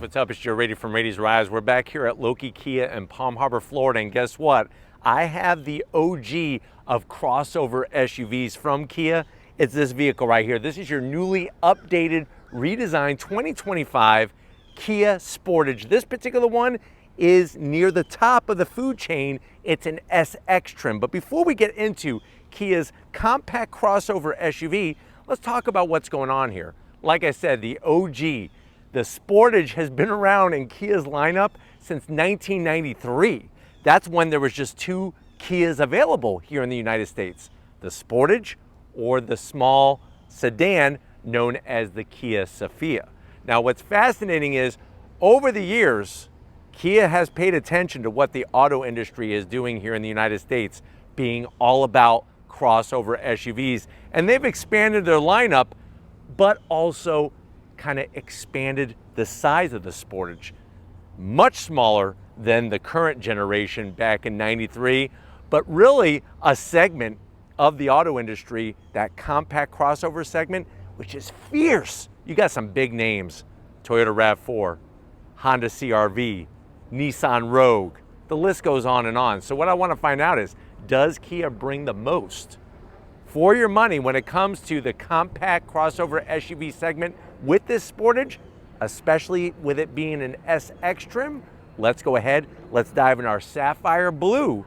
what's up? It's Joe Rady from Rady's Rise. We're back here at Loki Kia in Palm Harbor, Florida, and guess what? I have the OG of crossover SUVs from Kia. It's this vehicle right here. This is your newly updated, redesigned 2025 Kia Sportage. This particular one is near the top of the food chain. It's an SX trim. But before we get into Kia's compact crossover SUV, let's talk about what's going on here. Like I said, the OG, the Sportage has been around in Kia's lineup since 1993. That's when there was just two Kias available here in the United States, the Sportage or the small sedan known as the Kia Sophia. Now what's fascinating is over the years, Kia has paid attention to what the auto industry is doing here in the United States, being all about crossover SUVs. And they've expanded their lineup, but also kind of expanded the size of the Sportage. Much smaller than the current generation back in '93, but really a segment of the auto industry, that compact crossover segment, which is fierce. You got some big names, Toyota RAV4, Honda CR-V, Nissan Rogue, the list goes on and on. So what I want to find out is, does Kia bring the most for your money when it comes to the compact crossover SUV segment with this Sportage, especially with it being an SX trim? Let's go ahead, let's dive in our sapphire blue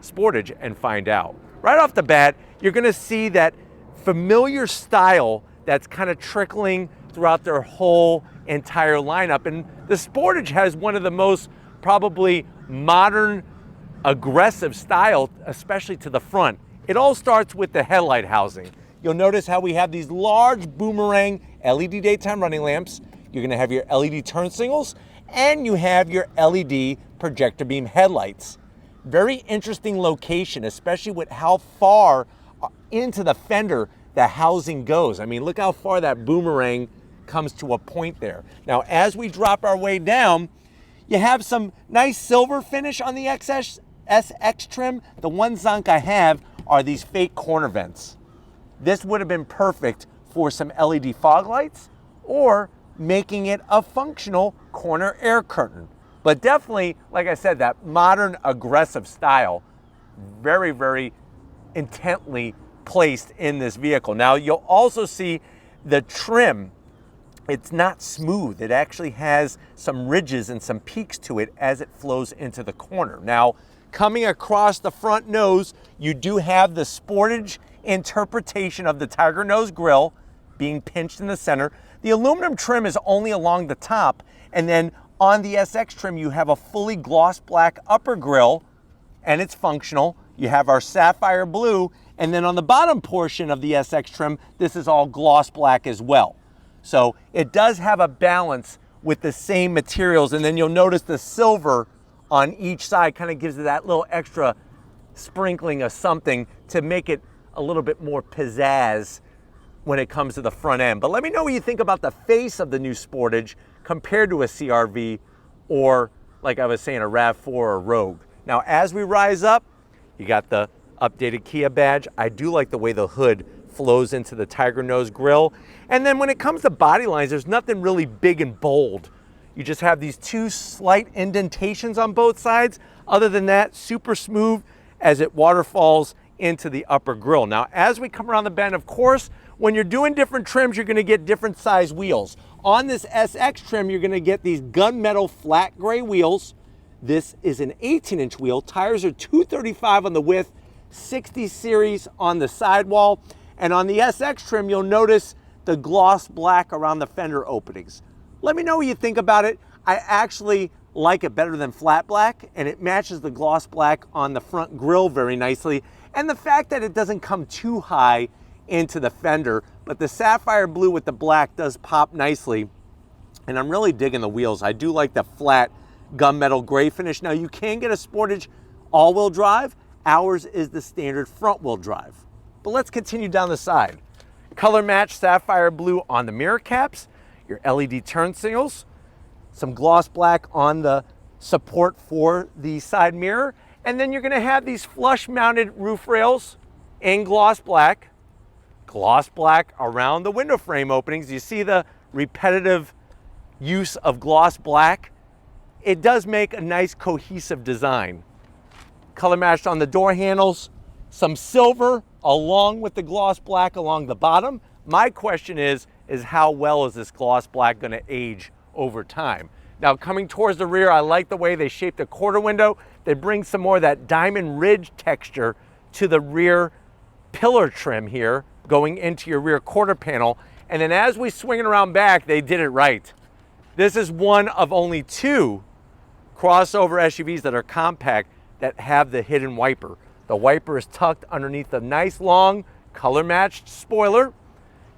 Sportage and find out. Right off the bat, you're gonna see that familiar style that's kind of trickling throughout their whole entire lineup. And the Sportage has one of the most probably modern, aggressive style, especially to the front. It all starts with the headlight housing. You'll notice how we have these large boomerang LED daytime running lamps. You're gonna have your LED turn signals, and you have your LED projector beam headlights. Very interesting location, especially with how far into the fender the housing goes. I mean, look how far that boomerang comes to a point there. Now, as we drop our way down, you have some nice silver finish on the SX trim. The one zonk I have are these fake corner vents. This would have been perfect for some LED fog lights or making it a functional corner air curtain. But definitely, like I said, that modern aggressive style, very, very intently placed in this vehicle. Now you'll also see the trim. It's not smooth. It actually has some ridges and some peaks to it as it flows into the corner. Now, coming across the front nose, you do have the Sportage interpretation of the tiger nose grille being pinched in the center. The aluminum trim is only along the top, and then on the SX trim you have a fully gloss black upper grille, and it's functional. You have our sapphire blue, and then on the bottom portion of the SX trim, this is all gloss black as well. So it does have a balance with the same materials, and then you'll notice the silver on each side kind of gives it that little extra sprinkling of something to make it a little bit more pizzazz when it comes to the front end. But let me know what you think about the face of the new Sportage compared to a CR-V or, like I was saying, a RAV4 or Rogue. Now, as we rise up, you got the updated Kia badge. I do like the way the hood flows into the tiger nose grille. And then when it comes to body lines, there's nothing really big and bold. You just have these two slight indentations on both sides. Other than that, super smooth as it waterfalls into the upper grille. Now, as we come around the bend, of course, when you're doing different trims, you're gonna get different size wheels. On this SX trim, you're gonna get these gunmetal flat gray wheels. This is an 18-inch wheel. Tires are 235 on the width, 60 series on the sidewall. And on the SX trim, you'll notice the gloss black around the fender openings. Let me know what you think about it. I actually like it better than flat black, and it matches the gloss black on the front grille very nicely. And the fact that it doesn't come too high into the fender, but the sapphire blue with the black does pop nicely. And I'm really digging the wheels. I do like the flat gunmetal gray finish. Now, you can get a Sportage all-wheel drive. Ours is the standard front-wheel drive. But let's continue down the side. Color match sapphire blue on the mirror caps, your LED turn signals, some gloss black on the support for the side mirror, and then you're gonna have these flush mounted roof rails in gloss black around the window frame openings. You see the repetitive use of gloss black, it does make a nice cohesive design. Color matched on the door handles, some silver along with the gloss black along the bottom. My question is how well is this gloss black going to age over time? Now, coming towards the rear, I like the way they shaped the quarter window. They bring some more of that diamond ridge texture to the rear pillar trim here, going into your rear quarter panel. And then as we swing it around back, they did it right. This is one of only 2 crossover SUVs that are compact that have the hidden wiper. The wiper is tucked underneath a nice long color matched spoiler.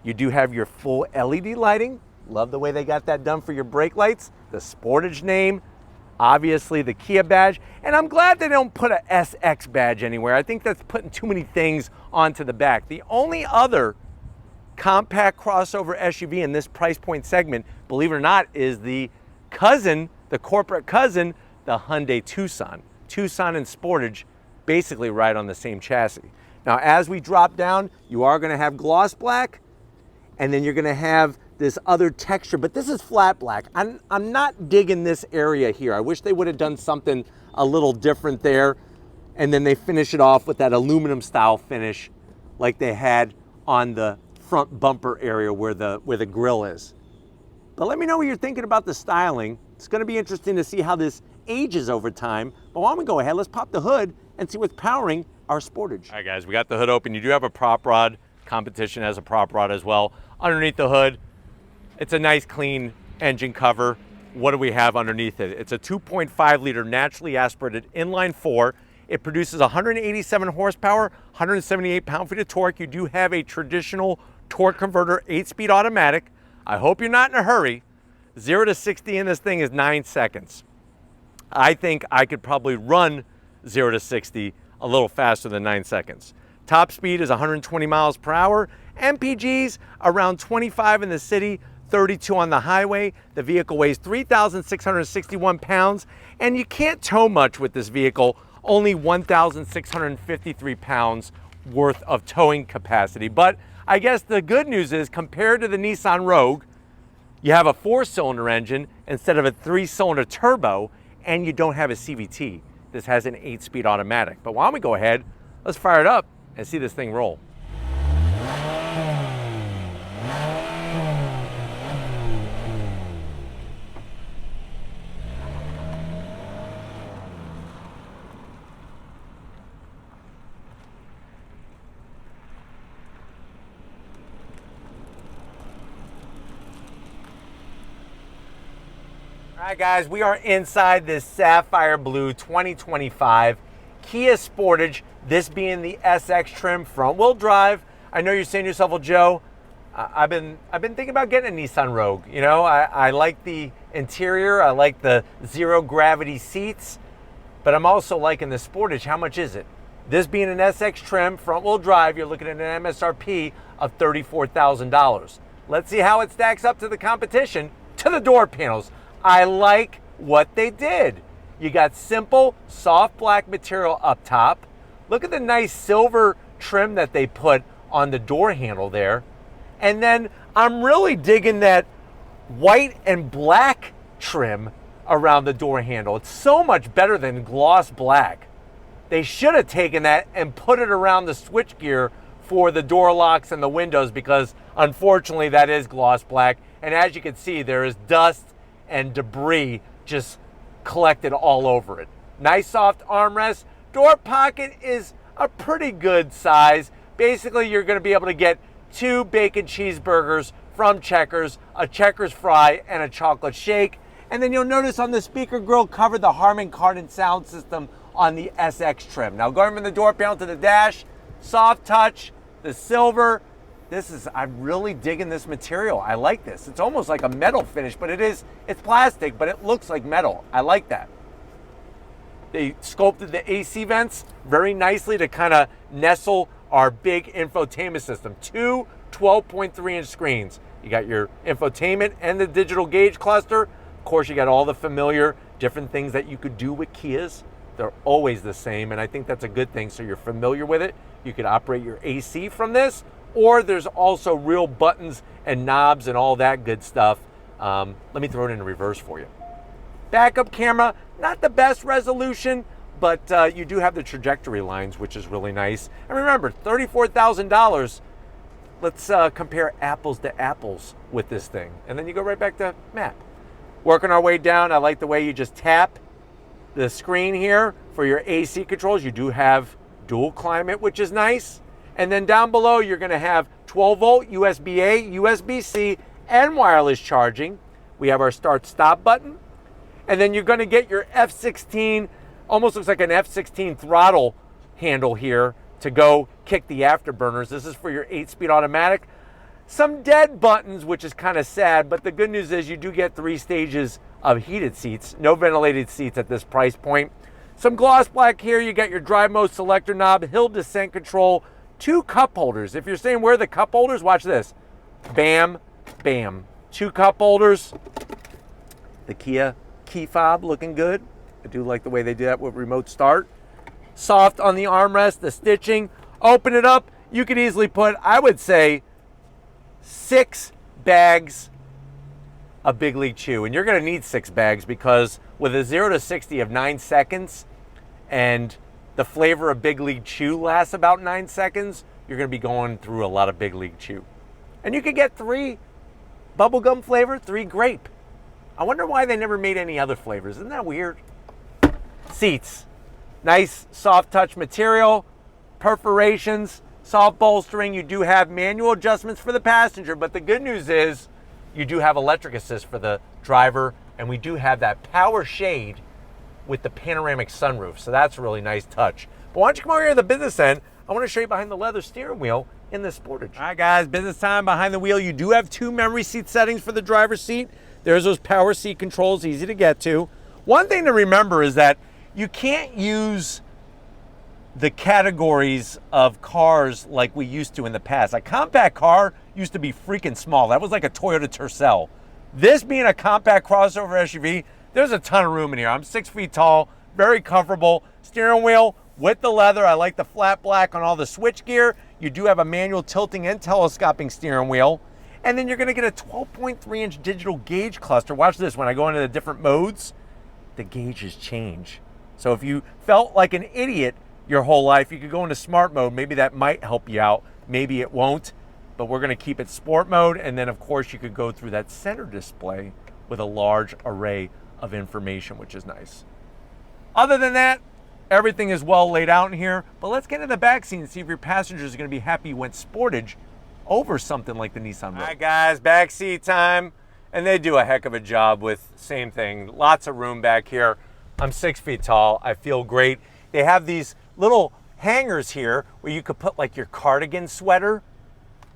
You do have your full LED lighting. Love the way they got that done for your brake lights. The Sportage name, obviously the Kia badge. And I'm glad they don't put a SX badge anywhere. I think that's putting too many things onto the back. The only other compact crossover SUV in this price point segment, believe it or not, is the cousin, the corporate cousin, the Hyundai Tucson. Tucson and Sportage basically ride on the same chassis. Now, as we drop down, you are going to have gloss black, and then you're going to have this other texture, but this is flat black. I'm not digging this area here. I wish they would have done something a little different there, and then they finish it off with that aluminum style finish like they had on the front bumper area where the grille is. But let me know what you're thinking about the styling. It's going to be interesting to see how this ages over time. But why don't we go ahead, let's pop the hood and see what's powering our Sportage. All right, guys, we got the hood open. You do have a prop rod. Competition has a prop rod as well. Underneath the hood, it's a nice clean engine cover. What do we have underneath it? It's a 2.5 liter naturally aspirated inline 4. It produces 187 horsepower, 178 pound-feet of torque. You do have a traditional torque converter, 8-speed automatic. I hope you're not in a hurry. 0 to 60 in this thing is 9 seconds. I think I could probably run 0 to 60 a little faster than 9 seconds. Top speed is 120 miles per hour. MPGs around 25 in the city, 32 on the highway. The vehicle weighs 3,661 pounds, and you can't tow much with this vehicle, only 1,653 pounds worth of towing capacity. But I guess the good news is, compared to the Nissan Rogue, you have a 4-cylinder engine instead of a 3-cylinder turbo, and you don't have a CVT. This has an 8-speed automatic. But why don't we go ahead, let's fire it up and see this thing roll. All right, guys, we are inside this sapphire blue 2025 Kia Sportage, this being the SX trim, front-wheel drive. I know you're saying to yourself, well, Joe, I've been thinking about getting a Nissan Rogue. You know, I like the interior, I like the zero-gravity seats, but I'm also liking the Sportage. How much is it? This being an SX trim, front-wheel drive, you're looking at an MSRP of $34,000. Let's see how it stacks up to the competition, to the door panels. I like what they did. You got simple, soft black material up top. Look at the nice silver trim that they put on the door handle there. And then I'm really digging that white and black trim around the door handle. It's so much better than gloss black. They should have taken that and put it around the switchgear for the door locks and the windows, because unfortunately that is gloss black. And as you can see, there is dust and debris just collected all over it. Nice soft armrest. Door pocket is a pretty good size. Basically, you're going to be able to get 2 bacon cheeseburgers from Checkers, a Checkers fry, and a chocolate shake. And then you'll notice on the speaker grille cover, the Harman Kardon sound system on the SX trim. Now, going from the door panel to the dash, soft touch, the silver. I'm really digging this material. I like this. It's almost like a metal finish, but it's plastic, but it looks like metal. I like that. They sculpted the AC vents very nicely to kind of nestle our big infotainment system. 2 12.3-inch screens. You got your infotainment and the digital gauge cluster. Of course, you got all the familiar different things that you could do with Kias. They're always the same, and I think that's a good thing. So you're familiar with it. You could operate your AC from this, or there's also real buttons and knobs and all that good stuff Let me throw it in reverse for you. Backup camera, not the best resolution, but you do have the trajectory lines, which is really nice. And remember, $34,000. Let's compare apples to apples with this thing. And then you go right back to map. Working our way down, I like the way you just tap the screen here for your AC controls. You do have dual climate, which is nice. And then down below, you're gonna have 12 volt, USB-A, USB-C, and wireless charging. We have our start-stop button. And then you're gonna get your F16, almost looks like an F16 throttle handle here to go kick the afterburners. This is for your 8-speed automatic. Some dead buttons, which is kind of sad, but the good news is you do get 3 stages of heated seats, no ventilated seats at this price point. Some gloss black here, you got your drive mode selector knob, hill descent control, 2 cup holders. If you're saying where are the cup holders, watch this. Bam, bam. 2 cup holders. The Kia key fob looking good. I do like the way they do that with remote start. Soft on the armrest, the stitching. Open it up, you could easily put, I would say, 6 bags of Big League Chew. And you're gonna need 6 bags because with a 0 to 60 of 9 seconds and the flavor of Big League Chew lasts about 9 seconds, you're gonna be going through a lot of Big League Chew. And you could get 3 bubblegum flavor, 3 grape. I wonder why they never made any other flavors. Isn't that weird? Seats. Nice soft touch material, perforations, soft bolstering. You do have manual adjustments for the passenger, but the good news is you do have electric assist for the driver, and we do have that power shade with the panoramic sunroof, so that's a really nice touch. But why don't you come over here to the business end? I want to show you behind the leather steering wheel in the Sportage. All right, guys, business time behind the wheel. You do have 2 memory seat settings for the driver's seat. There's those power seat controls, easy to get to. One thing to remember is that you can't use the categories of cars like we used to in the past. A compact car used to be freaking small. That was like a Toyota Tercel. This being a compact crossover SUV, there's a ton of room in here. I'm 6 feet tall, very comfortable. Steering wheel with the leather. I like the flat black on all the switch gear. You do have a manual tilting and telescoping steering wheel. And then you're gonna get a 12.3-inch digital gauge cluster. Watch this, when I go into the different modes, the gauges change. So if you felt like an idiot your whole life, you could go into smart mode. Maybe that might help you out. Maybe it won't, but we're gonna keep it sport mode. And then of course you could go through that center display with a large array of information, which is nice. Other than that, everything is well laid out in here, but let's get into the back seat and see if your passengers are gonna be happy you went Sportage over something like the Nissan Rogue. All right guys, back seat time. And they do a heck of a job with same thing. Lots of room back here. I'm 6 feet tall, I feel great. They have these little hangers here where you could put like your cardigan sweater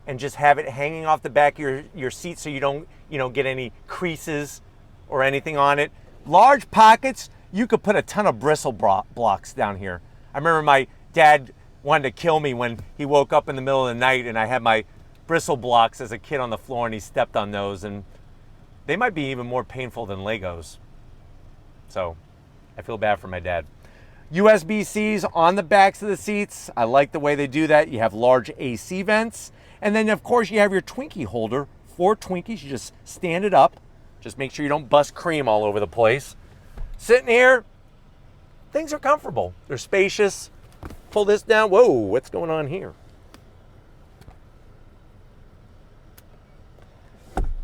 and just have it hanging off the back of your seat so you don't get any creases or anything on it. Large pockets, you could put a ton of bristle blocks down here. I remember my dad wanted to kill me when he woke up in the middle of the night and I had my bristle blocks as a kid on the floor and he stepped on those, and they might be even more painful than Legos. So I feel bad for my dad. USB-Cs on the backs of the seats. I like the way they do that. You have large AC vents. And then of course you have your Twinkie holder. 4 Twinkies, you just stand it up. Just make sure you don't bust cream all over the place. Sitting here, things are comfortable. They're spacious. Pull this down. Whoa, what's going on here?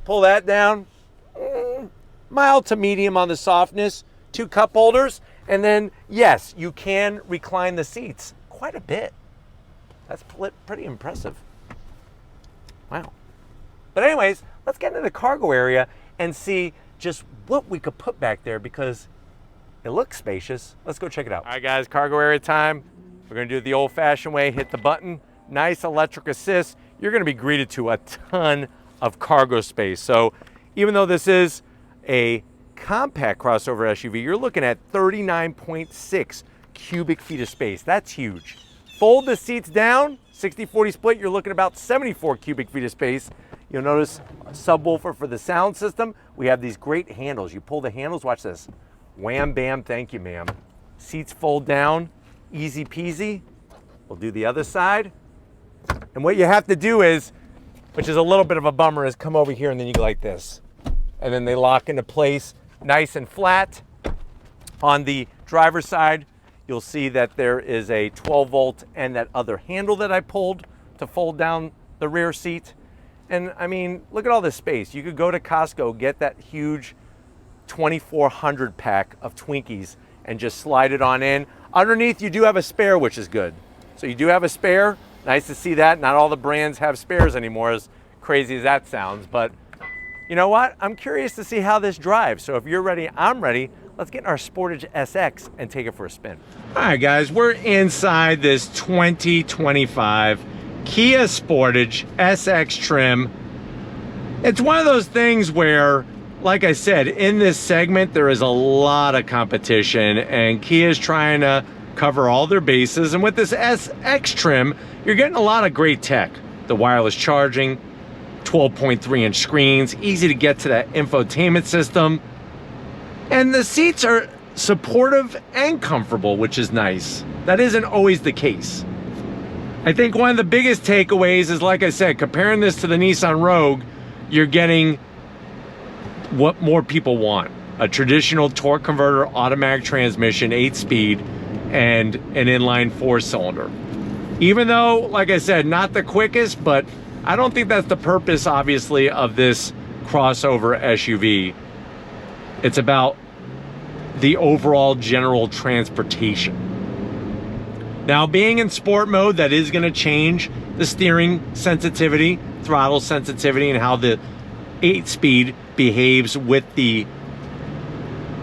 Pull that down. Mild to medium on the softness. 2 cup holders. And then, yes, you can recline the seats quite a bit. That's pretty impressive. Wow. But anyways, let's get into the cargo area and see just what we could put back there because it looks spacious. Let's go check it out. All right, guys, cargo area time. We're gonna do it the old-fashioned way, hit the button. Nice electric assist. You're gonna be greeted to a ton of cargo space. So even though this is a compact crossover SUV, you're looking at 39.6 cubic feet of space. That's huge. Fold the seats down, 60-40 split, you're looking about 74 cubic feet of space. You'll notice a subwoofer for the sound system. We have these great handles. You pull the handles, watch this. Wham, bam, thank you, ma'am. Seats fold down, easy peasy. We'll do the other side. And what you have to do is, which is a little bit of a bummer, is come over here and then you go like this. and then they lock into place nice and flat. On the driver's side, you'll see that there is a 12 volt and that other handle that I pulled to fold down the rear seat. And I mean, look at all this space. You could go to Costco, get that huge 2400 pack of Twinkies and just slide it on in. Underneath, you do have a spare, which is good. So you do have a spare. Nice to see that. Not all the brands have spares anymore, as crazy as that sounds. But you know what? I'm curious to see how this drives. So if you're ready, I'm ready. Let's get in our Sportage SX and take it for a spin. All right, guys, we're inside this 2025 Kia Sportage SX trim. It's one of those things where, like I said, in this segment, there is a lot of competition, and Kia is trying to cover all their bases. And with this SX trim, you're getting a lot of great tech. The wireless charging, 12.3-inch screens, easy to get to that infotainment system. And the seats are supportive and comfortable, which is nice. That isn't always the case. I think one of the biggest takeaways is, like I said, comparing this to the Nissan Rogue, you're getting what more people want. A traditional torque converter, automatic transmission, 8-speed, and an inline 4-cylinder. Even though, like I said, not the quickest, but I don't think that's the purpose, obviously, of this crossover SUV. It's about the overall general transportation. Now, being in sport mode, that is going to change the steering sensitivity, throttle sensitivity, and how the 8-speed behaves with the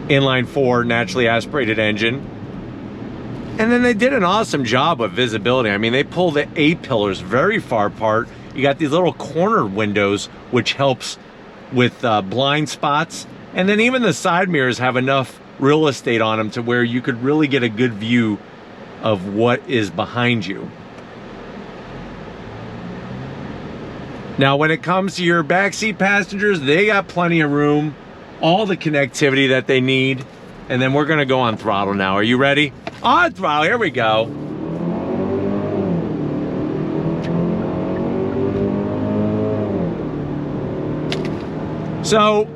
inline 4 naturally aspirated engine. And then they did an awesome job of visibility. I mean, they pull the A-pillars very far apart. You got these little corner windows, which helps with blind spots. And then even the side mirrors have enough real estate on them to where you could really get a good view of what is behind you. Now, when it comes to your backseat passengers, they got plenty of room, all the connectivity that they need. And then we're gonna go on throttle now. Are you ready? On throttle, here we go. So,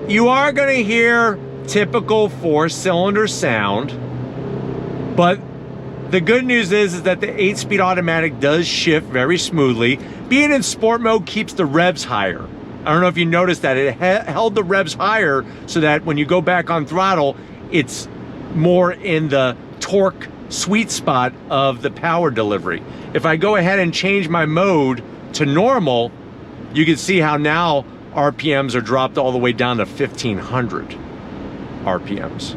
you are gonna hear typical 4-cylinder sound, but the good news is that the 8-speed automatic does shift very smoothly. Being in sport mode keeps the revs higher. I don't know if you noticed that. It held the revs higher so that when you go back on throttle, it's more in the torque sweet spot of the power delivery. If I go ahead and change my mode to normal, you can see how now RPMs are dropped all the way down to 1500 RPMs.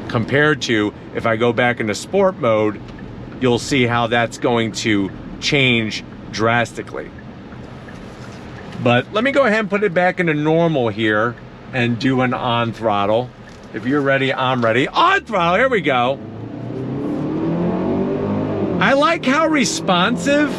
Compared to if I go back into sport mode, you'll see how that's going to change drastically. But let me go ahead and put it back into normal here and do an on throttle. If you're ready, I'm ready. On throttle, here we go. I like how responsive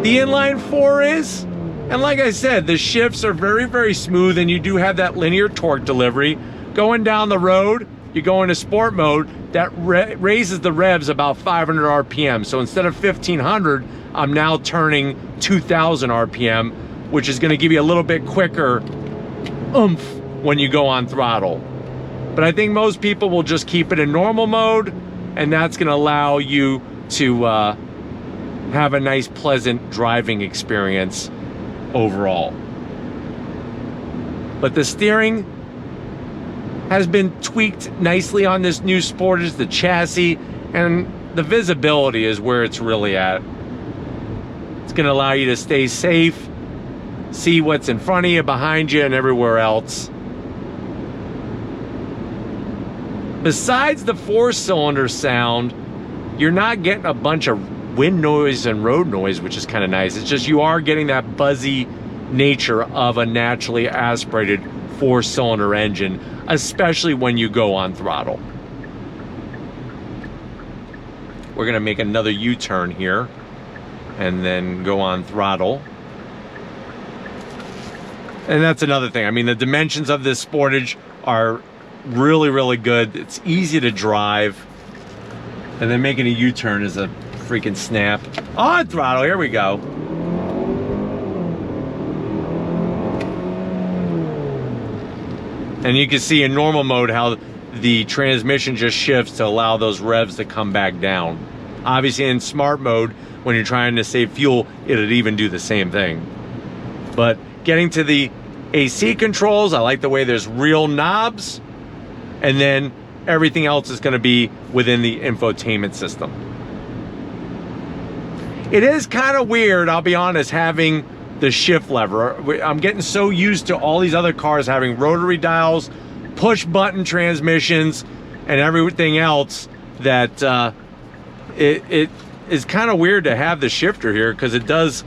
the inline 4 is. And like I said, the shifts are very, very smooth, and you do have that linear torque delivery. Going down the road, you go into sport mode, that raises the revs about 500 RPM. So instead of 1500, I'm now turning 2000 RPM, which is gonna give you a little bit quicker oomph when you go on throttle. But I think most people will just keep it in normal mode, and that's gonna allow you to have a nice, pleasant driving experience overall. But the steering has been tweaked nicely on this new Sportage, the chassis, and the visibility is where it's really at. It's gonna allow you to stay safe, see what's in front of you, behind you, and everywhere else. Besides the 4-cylinder sound, you're not getting a bunch of wind noise and road noise, which is kind of nice. It's just you are getting that buzzy nature of a naturally aspirated 4-cylinder engine, especially when you go on throttle. We're gonna make another U-turn here and then go on throttle. And that's another thing. I mean, the dimensions of this Sportage are really, really good. It's easy to drive. And then making a U-turn is a freaking snap. On throttle, here we go. And you can see in normal mode how the transmission just shifts to allow those revs to come back down. Obviously in smart mode, when you're trying to save fuel, it'll even do the same thing. But getting to the AC controls, I like the way there's real knobs, and then everything else is going to be within the infotainment system. It is kind of weird, I'll be honest, having the shift lever. I'm getting so used to all these other cars having rotary dials, push button transmissions, and everything else that it is kind of weird to have the shifter here, because it does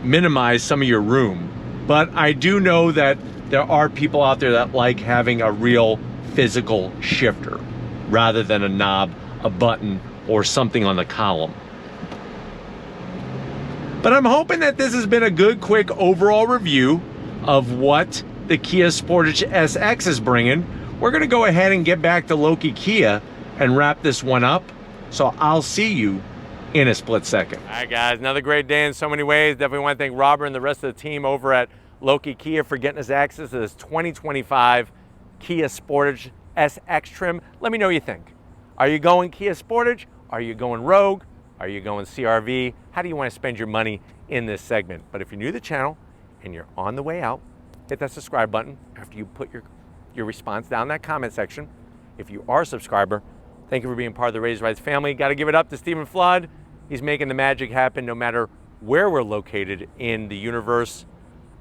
minimize some of your room. But I do know that there are people out there that like having a real physical shifter rather than a knob, a button, or something on the column. But I'm hoping that this has been a good, quick overall review of what the Kia Sportage SX is bringing. We're gonna go ahead and get back to Loki Kia and wrap this one up. So I'll see you in a split second. All right, guys, another great day in so many ways. Definitely want to thank Robert and the rest of the team over at Loki Kia for getting us access to this 2025 Kia Sportage SX trim. Let me know what you think. Are you going Kia Sportage? Are you going Rogue? Are you going CRV? How do you want to spend your money in this segment? But if you're new to the channel and you're on the way out, hit that subscribe button after you put your response down in that comment section. If you are a subscriber, thank you for being part of the Raised Rides family. Got to give it up to Stephen Flood. He's making the magic happen no matter where we're located in the universe,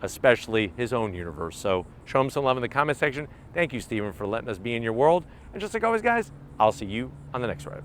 especially his own universe. So show him some love in the comment section. Thank you, Stephen, for letting us be in your world. And just like always, guys, I'll see you on the next ride.